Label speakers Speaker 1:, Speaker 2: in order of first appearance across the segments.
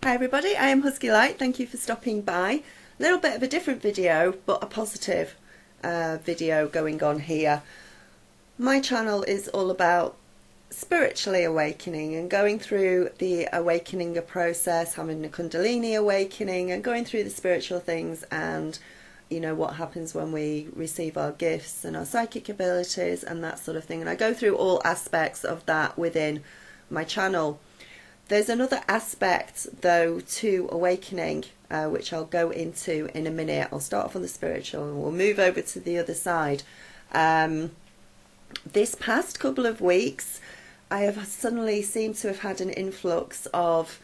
Speaker 1: Hi everybody, I am Husky Light. Thank you for stopping by. A little bit of a different video, but a positive video going on here. My channel is all about spiritually awakening and going through the awakening process, having a Kundalini awakening and going through the spiritual things and what happens when we receive our gifts and our psychic abilities and that sort of thing. And I go through all aspects of that within my channel. There's another aspect though to awakening which I'll go into in a minute. I'll start off on the spiritual and we'll move over to the other side. This past couple of weeks I have suddenly seemed to have had an influx of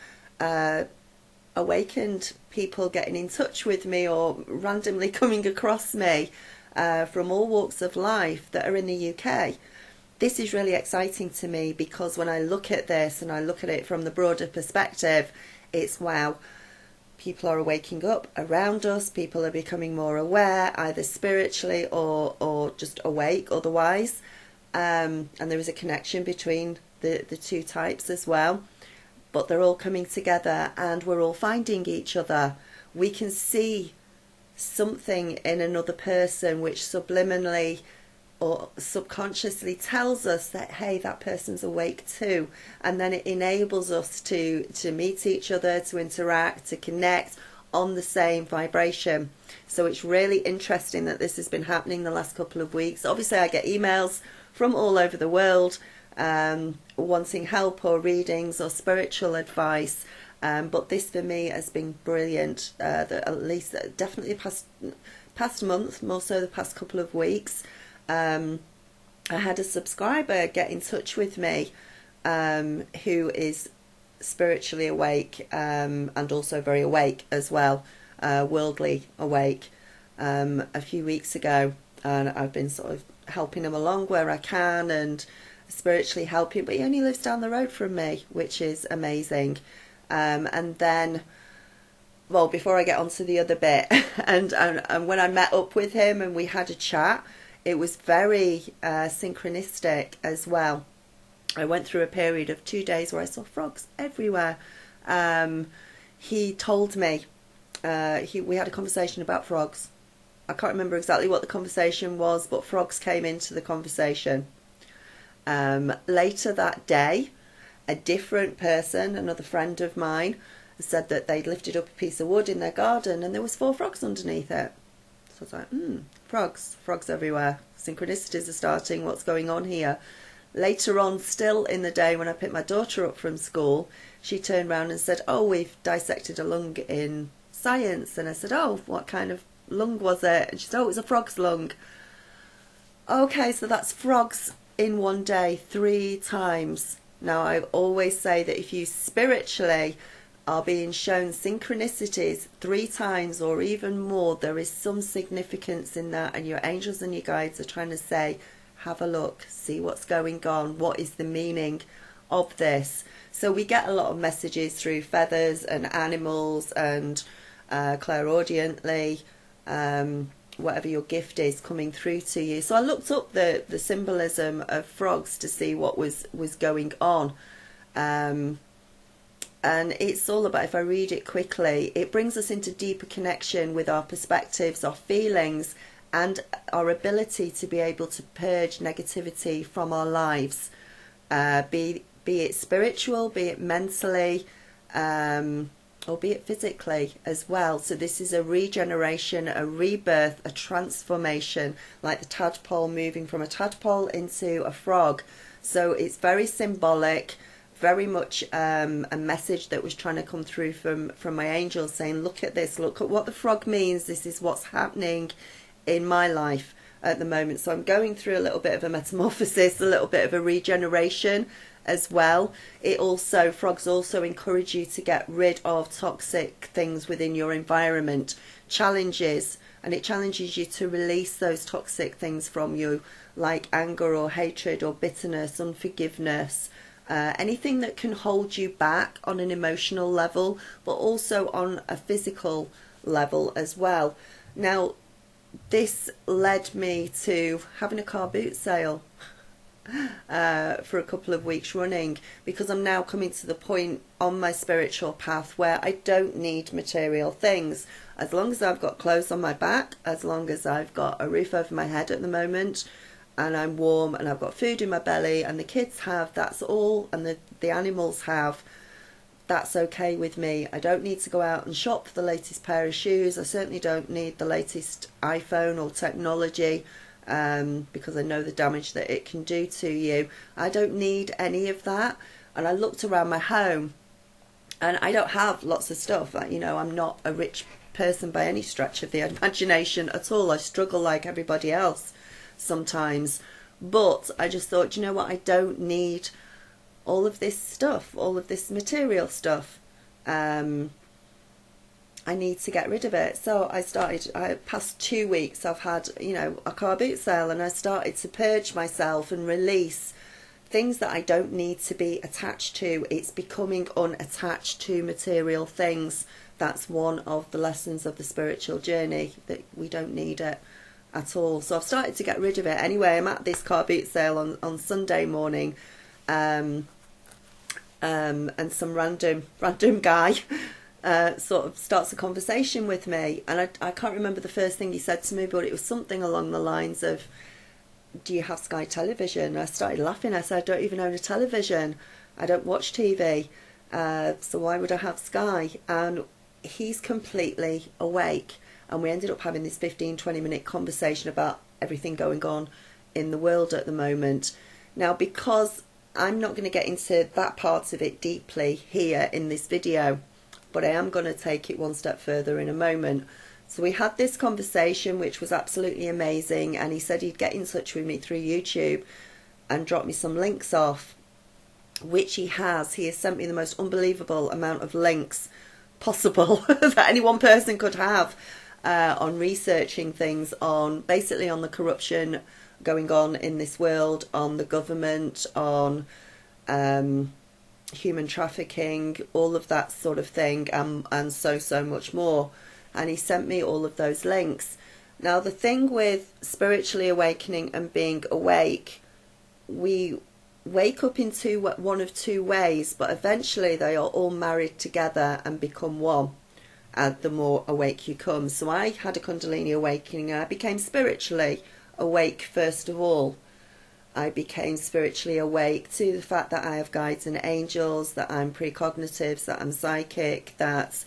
Speaker 1: awakened people getting in touch with me or randomly coming across me from all walks of life that are in the UK. This is really exciting to me because when I look at this and I look at it from the broader perspective, it's wow, people are waking up around us, people are becoming more aware, either spiritually or just awake otherwise. And there is a connection between the two types as well. But they're all coming together and we're all finding each other. We can see something in another person which subliminally or subconsciously tells us that, hey, that person's awake too. And then it enables us to meet each other, to interact, to connect on the same vibration. So it's really interesting that this has been happening the last couple of weeks. Obviously I get emails from all over the world wanting help or readings or spiritual advice. But this for me has been brilliant, at least definitely past month, more so the past couple of weeks. I had a subscriber get in touch with me who is spiritually awake and also very awake as well, worldly awake, a few weeks ago, and I've been sort of helping him along where I can and spiritually helping, but he only lives down the road from me, which is amazing. And then, well, before I get on to the other bit, and when I met up with him and we had a chat, it was very synchronistic as well. I went through a period of 2 days where I saw frogs everywhere. He told me, we had a conversation about frogs. I can't remember exactly what the conversation was, but frogs came into the conversation. Later that day, a different person, another friend of mine, said that they'd lifted up a piece of wood in their garden and there was 4 frogs underneath it. So I was like, frogs everywhere. Synchronicities are starting. What's going on here? Later on, still in the day when I picked my daughter up from school, she turned around and said, oh, we've dissected a lung in science. And I said, oh, what kind of lung was it? And she said, oh, it was a frog's lung. Okay, so that's frogs in one day 3 times. Now, I always say that if you spiritually are being shown synchronicities 3 times or even more, there is some significance in that, and your angels and your guides are trying to say, have a look, see what's going on, what is the meaning of this. So we get a lot of messages through feathers and animals and clairaudiently, whatever your gift is coming through to you. So I looked up the symbolism of frogs to see what was going on. And it's all about, if I read it quickly, it brings us into deeper connection with our perspectives, our feelings, and our ability to be able to purge negativity from our lives, be it spiritual, be it mentally, or be it physically as well. So this is a regeneration, a rebirth, a transformation, like the tadpole moving from a tadpole into a frog. So it's very symbolic, very much a message that was trying to come through from my angels, saying, look at this, look at what the frog means, this is what's happening in my life at the moment. So I'm going through a little bit of a metamorphosis, a little bit of a regeneration as well. Frogs also encourage you to get rid of toxic things within your environment, it challenges you to release those toxic things from you, like anger or hatred or bitterness, unforgiveness, anything that can hold you back on an emotional level, but also on a physical level as well. Now, this led me to having a car boot sale. for a couple of weeks running, because I'm now coming to the point on my spiritual path where I don't need material things. As long as I've got clothes on my back, as long as I've got a roof over my head at the moment, and I'm warm and I've got food in my belly and the kids have, that's all, and the animals have, that's okay with me. I don't need to go out and shop for the latest pair of shoes. I certainly don't need the latest iPhone or technology, because I know the damage that it can do to you. I don't need any of that. And I looked around my home and I don't have lots of stuff. You know, I'm not a rich person by any stretch of the imagination at all. I struggle like everybody else sometimes. But I just thought, you know what, I don't need all of this stuff, all of this material stuff. I need to get rid of it. So past 2 weeks I've had, you know, a car boot sale, and I started to purge myself and release things that I don't need to be attached to. It's becoming unattached to material things. That's one of the lessons of the spiritual journey, that we don't need it at all. So I've started to get rid of it. Anyway, I'm at this car boot sale on Sunday morning, and some random guy sort of starts a conversation with me, and I can't remember the first thing he said to me, but it was something along the lines of, do you have Sky Television? I started laughing. I said, I don't even own a television. I don't watch TV. So why would I have Sky? And he's completely awake. And we ended up having this 15-20 minute conversation about everything going on in the world at the moment. Now, because I'm not going to get into that part of it deeply here in this video, but I am going to take it one step further in a moment. So we had this conversation, which was absolutely amazing, and he said he'd get in touch with me through YouTube and drop me some links off, which he has. He has sent me the most unbelievable amount of links possible that any one person could have, on researching things, on basically on the corruption going on in this world, on the government, on human trafficking, all of that sort of thing, and so much more. And he sent me all of those links. Now, the thing with spiritually awakening and being awake, we wake up in one of two ways, but eventually they are all married together and become one, and the more awake you come. So I had a Kundalini awakening, and I became spiritually awake first of all. I became spiritually awake to the fact that I have guides and angels, that I'm pre-cognitive, that I'm psychic, that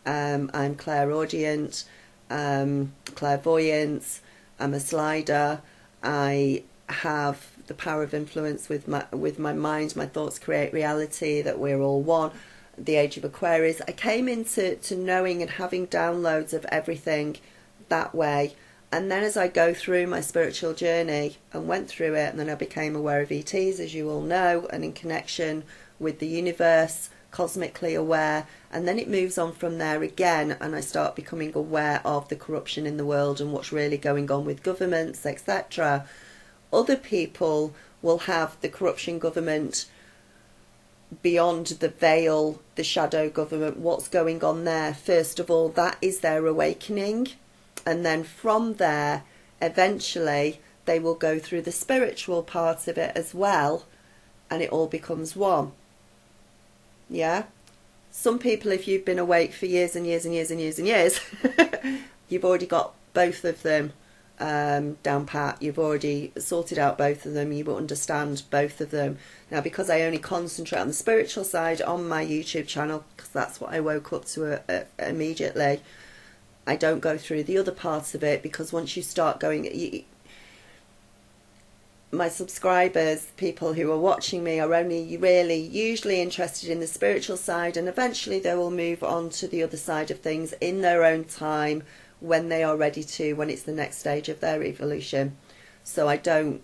Speaker 1: I'm clairaudient, clairvoyant, I'm a slider, I have the power of influence with my mind, my thoughts create reality, that we're all one, the age of Aquarius. I came into knowing and having downloads of everything that way. And then as I go through my spiritual journey and went through it, and then I became aware of ETs, as you all know, and in connection with the universe, cosmically aware, and then it moves on from there again, and I start becoming aware of the corruption in the world and what's really going on with governments, etc. Other people will have the corruption government beyond the veil, the shadow government, what's going on there. First of all, that is their awakening. And then from there, eventually, they will go through the spiritual part of it as well, and it all becomes one. Yeah? Some people, if you've been awake for years and years and years and years and years, you've already got both of them down pat. You've already sorted out both of them. You will understand both of them. Now, because I only concentrate on the spiritual side on my YouTube channel, because that's what I woke up to immediately, I don't go through the other parts of it, because once you start going, my subscribers, people who are watching me, are only really usually interested in the spiritual side, and eventually they will move on to the other side of things in their own time, when they are ready to, when it's the next stage of their evolution. So I don't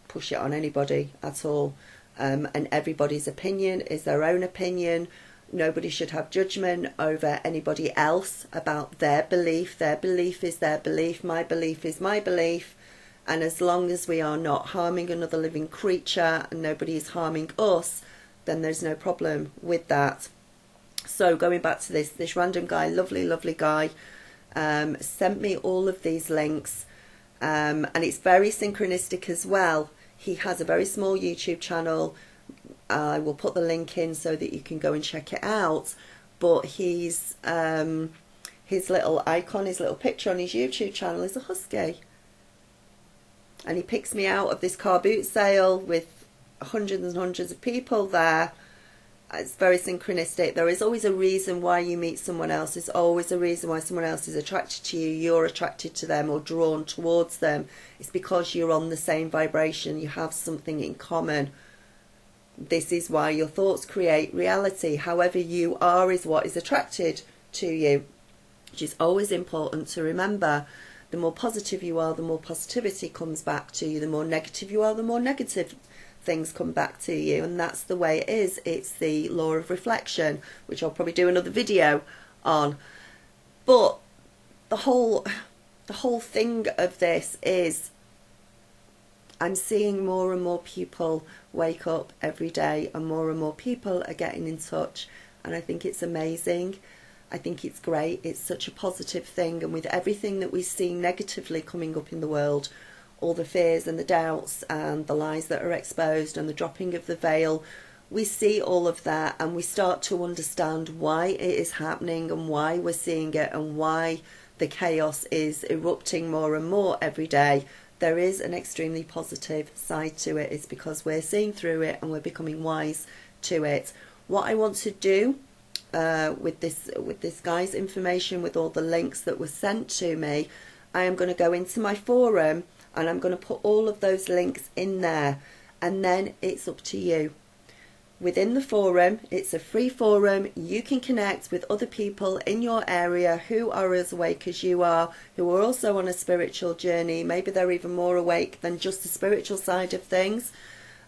Speaker 1: push it on anybody at all, and everybody's opinion is their own opinion. Nobody should have judgment over anybody else about their belief. Their belief is their belief. My belief is my belief. And as long as we are not harming another living creature and nobody is harming us, then there's no problem with that. So going back to this random guy, lovely guy, sent me all of these links. And it's very synchronistic as well. He has a very small YouTube channel. I will put the link in so that you can go and check it out. But his little icon, his little picture on his YouTube channel is a husky. And he picks me out of this car boot sale with hundreds and hundreds of people there. It's very synchronistic. There is always a reason why you meet someone else. There's always a reason why someone else is attracted to you. You're attracted to them or drawn towards them. It's because you're on the same vibration. You have something in common. This is why your thoughts create reality. However you are is what is attracted to you, which is always important to remember. The more positive you are, the more positivity comes back to you. The more negative you are, the more negative things come back to you. And that's the way it is. It's the law of reflection, which I'll probably do another video on. But the whole thing of this is I'm seeing more and more people wake up every day, and more people are getting in touch, and I think it's amazing. I think it's great. It's such a positive thing, and with everything that we see negatively coming up in the world, all the fears and the doubts and the lies that are exposed and the dropping of the veil, we see all of that and we start to understand why it is happening and why we're seeing it and why the chaos is erupting more and more every day. There is an extremely positive side to it. It's because we're seeing through it and we're becoming wise to it. What I want to do with this guy's information, with all the links that were sent to me, I am going to go into my forum and I'm going to put all of those links in there, and then it's up to you. Within the forum, it's a free forum. You can connect with other people in your area who are as awake as you are, who are also on a spiritual journey. Maybe they're even more awake than just the spiritual side of things,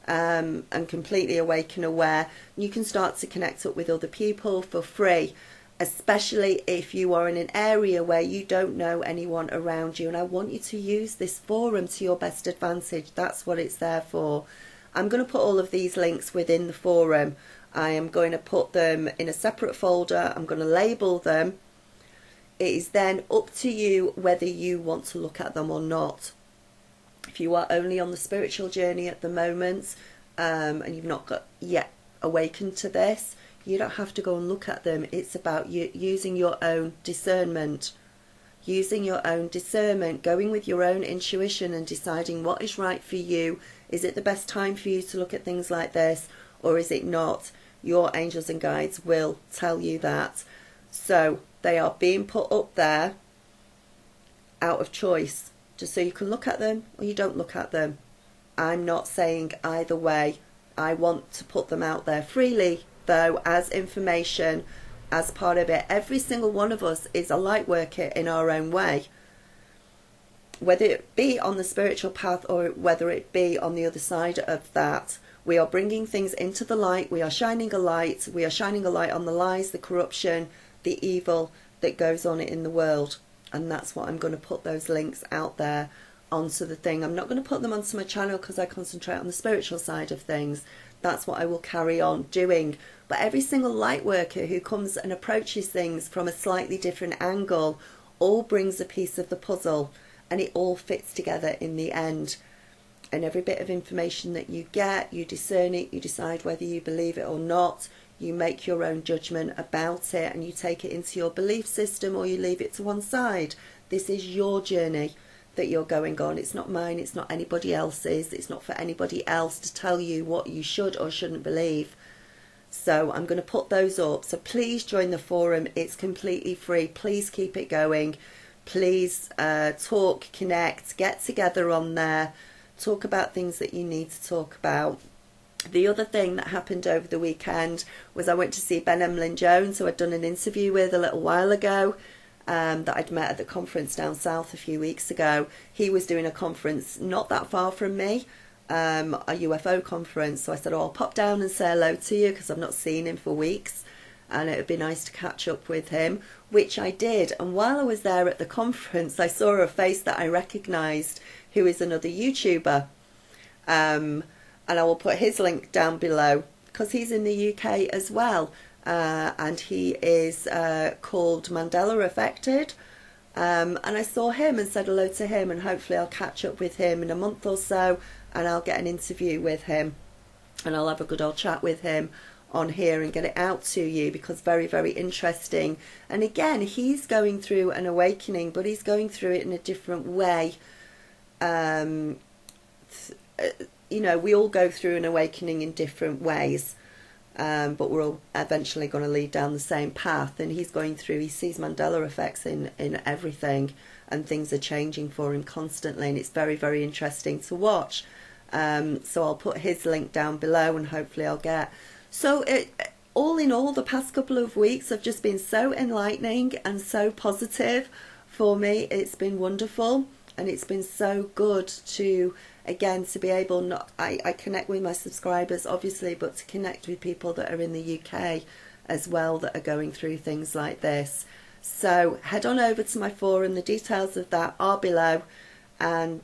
Speaker 1: and completely awake and aware. You can start to connect up with other people for free, especially if you are in an area where you don't know anyone around you. And I want you to use this forum to your best advantage. That's what it's there for. I'm going to put all of these links within the forum. I am going to put them in a separate folder. I'm going to label them. It is then up to you whether you want to look at them or not. If you are only on the spiritual journey at the moment, and you've not got yet awakened to this, you don't have to go and look at them. It's about you using your own discernment. Using your own discernment, going with your own intuition and deciding what is right for you. Is it the best time for you to look at things like this, or is it not? Your angels and guides will tell you that. So they are being put up there out of choice, just so you can look at them or you don't look at them. I'm not saying either way. I want to put them out there freely, though, as information, as part of it. Every single one of us is a light worker in our own way, whether it be on the spiritual path or whether it be on the other side of that. We are bringing things into the light. We are shining a light. We are shining a light on the lies, the corruption, the evil that goes on in the world. And that's what I'm going to put those links out there onto the thing. I'm not going to put them onto my channel because I concentrate on the spiritual side of things. That's what I will carry on doing. But every single light worker who comes and approaches things from a slightly different angle all brings a piece of the puzzle, and it all fits together in the end. And every bit of information that you get, you discern it, you decide whether you believe it or not. You make your own judgment about it and you take it into your belief system, or you leave it to one side. This is your journey that you're going on. It's not mine, it's not anybody else's. It's not for anybody else to tell you what you should or shouldn't believe. So I'm going to put those up. So please join the forum. It's completely free. Please keep it going. Please talk, connect, get together on there. Talk about things that you need to talk about. The other thing that happened over the weekend was I went to see Ben Emlyn Jones, who I'd done an interview with a little while ago, that I'd met at the conference down south a few weeks ago. He was doing a conference not that far from me, a UFO conference. So I said, oh, I'll pop down and say hello to you because I've not seen him for weeks. And it would be nice to catch up with him, which I did. And while I was there at the conference, I saw a face that I recognised, who is another YouTuber. And I will put his link down below because he's in the UK as well. And he is called Mandela Affected. And I saw him and said hello to him, and hopefully I'll catch up with him in a month or so and I'll get an interview with him, and I'll have a good old chat with him on here and get it out to you, because very, very interesting. And again, he's going through an awakening, but he's going through it in a different way. You know, we all go through an awakening in different ways, but we're all eventually going to lead down the same path. And he's going through, he sees Mandela effects in everything, and things are changing for him constantly, and it's very, very interesting to watch. So I'll put his link down below, and hopefully I'll get... So all in all, the past couple of weeks have just been so enlightening and so positive for me. It's been wonderful, and it's been so good to, again, to be able, I connect with my subscribers obviously, but to connect with people that are in the UK as well that are going through things like this. So head on over to my forum, the details of that are below, and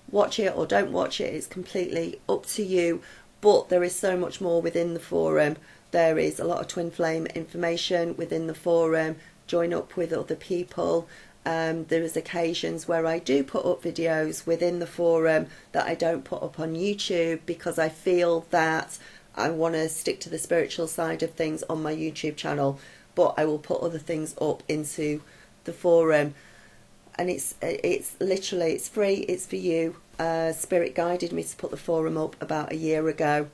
Speaker 1: watch it or don't watch it, it's completely up to you. But there is so much more within the forum. There is a lot of twin flame information within the forum. Join up with other people. There is occasions where I do put up videos within the forum that I don't put up on YouTube, because I feel that I want to stick to the spiritual side of things on my YouTube channel, but I will put other things up into the forum. And it's literally, it's free, it's for you. Spirit guided me to put the forum up about a year ago,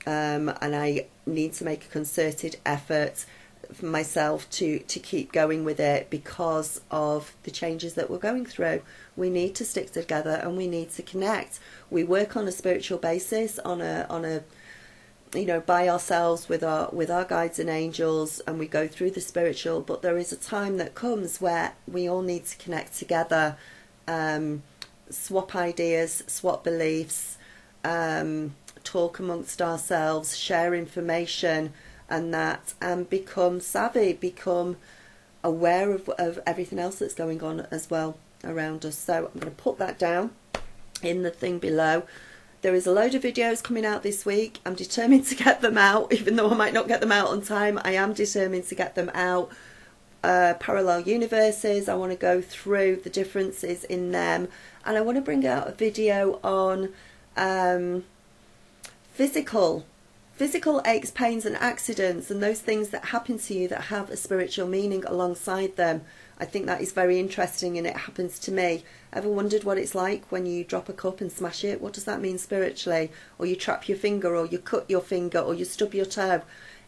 Speaker 1: and I need to make a concerted effort for myself to keep going with it, because of the changes that we're going through. We need to stick together, and we need to connect. We work on a spiritual basis, on a you know, by ourselves with our guides and angels, and we go through the spiritual, but there is a time that comes where we all need to connect together, swap ideas, swap beliefs, talk amongst ourselves, share information, and become savvy, become aware of everything else that's going on as well around us. So I'm going to put that down in the thing below. There is a load of videos coming out this week. I'm determined to get them out, even though I might not get them out on time. I am determined to get them out. Parallel universes, I want to go through the differences in them, and I want to bring out a video on physical aches, pains and accidents, and those things that happen to you that have a spiritual meaning alongside them. I think that is very interesting, and it happens to me. Ever wondered what it's like when you drop a cup and smash it? What does that mean spiritually? Or you trap your finger, or you cut your finger, or you stub your toe.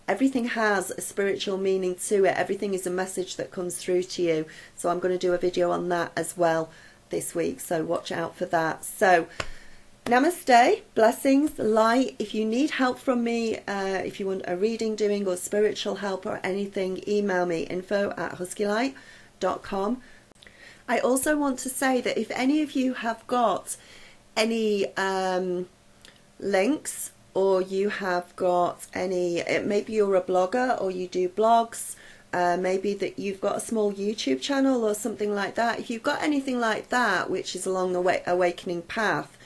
Speaker 1: Everything has a spiritual meaning to it. Everything is a message that comes through to you. So I'm going to do a video on that as well this week, so watch out for that. So namaste, blessings, light. If you need help from me, if you want a reading doing or spiritual help or anything, email me, info@huskylight.com. I also want to say that if any of you have got any links, or you have got any, maybe you're a blogger or you do blogs, maybe that you've got a small YouTube channel or something like that. If you've got anything like that which is along the awakening path,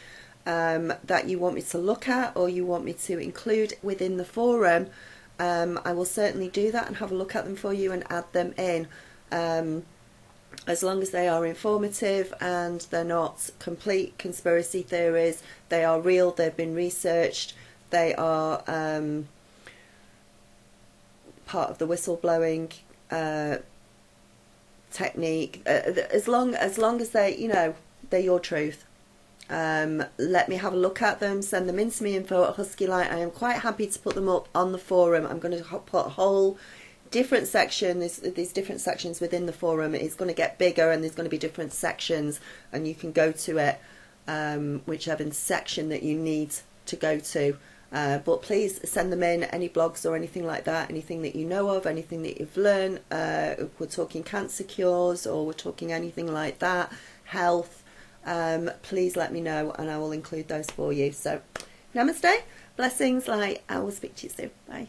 Speaker 1: that you want me to look at or you want me to include within the forum, I will certainly do that and have a look at them for you and add them in. As long as they are informative and they're not complete conspiracy theories, they are real, they've been researched, they are part of the whistleblowing technique. As long as they, you know, they're your truth. Let me have a look at them, send them in to me, info@huskylight. I am quite happy to put them up on the forum. I'm going to put a whole different section, these different sections within the forum. It's going to get bigger, and there's going to be different sections, and you can go to it, whichever section that you need to go to. But please send them in, any blogs or anything like that, anything that you know of, anything that you've learned. We're talking cancer cures, or we're talking anything like that, health. Please let me know, and I will include those for you. So namaste, blessings, light. I will speak to you soon. Bye.